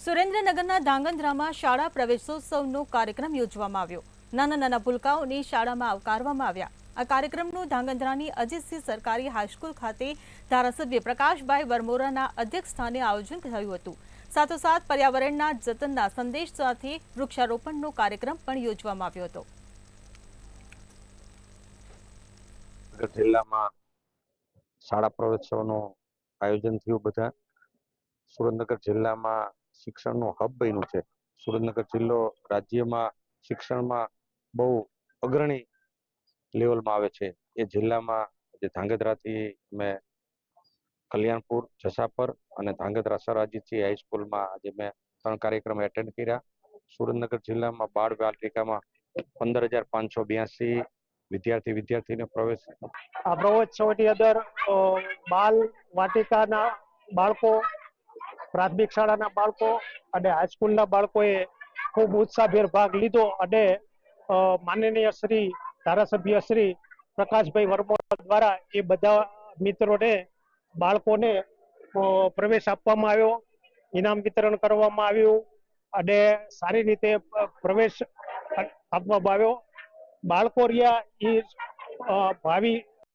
સુરેન્દ્રનગરના ધાંગધ્રામાં શાળા પ્રવેશોત્સવનો કાર્યક્રમ યોજવામાં આવ્યો। નાના નાના ભૂલકાઓને શાળામાં આવકારવામાં આવ્યા। આ કાર્યક્રમનું ધાંગધ્રાની અજીતસિંહ સરકારી હાઈસ્કૂલ ખાતે ધારાસભ્ય પ્રકાશભાઈ વરમોરાના અધ્યક્ષસ્થાને આયોજન થયું હતું। સાથોસાથ પર્યાવરણના જતનના સંદેશ સાથે વૃક્ષારોપણનો કાર્યક્રમ પણ યોજવામાં આવ્યો હતો। જિલ્લામાં શાળા પ્રવેશોત્સવનું આયોજન થયું। બધા સુરેન્દ્રનગર જિલ્લામાં શિક્ષણનું હબ બન્યું છે। સુરેન્દ્રનગર જિલ્લો રાજ્યમાં શિક્ષણમાં બહુ અગ્રણી લેવલમાં આવે છે। એ જિલ્લામાં જે ધાંગધ્રાથી મેં કલ્યાણપુર, જસાપર અને ધાંગધ્રા સર અજીતસિંહ હાઈસ્કૂલમાં આજે મેં 3 કાર્યક્રમ એટેન્ડ કર્યા। સુરેન્દ્રનગર જિલ્લામાં બાળ બાલિકામાં 15,582 વિદ્યાર્થીનો પ્રવેશ। આ પ્રવેશોત્સવની અંદર બાલ વાટિકાના બાળકો, પ્રાથમિક શાળાના બાળકો અને હાઈસ્કૂલના બાળકોએ ખૂબ ઉત્સાહભેર ભાગ લીધો અને માનનીય શ્રી ધારાસભ્ય શ્રી પ્રકાશભાઈ વરમોરા દ્વારા એ બધા મિત્રોને, બાળકોને પ્રવેશ આપવામાં આવ્યો, ઇનામ વિતરણ કરવામાં આવ્યું અને સારી રીતે પ્રવેશ આપવામાં આવ્યો। બાળકો રહ્યા એ ભાવિ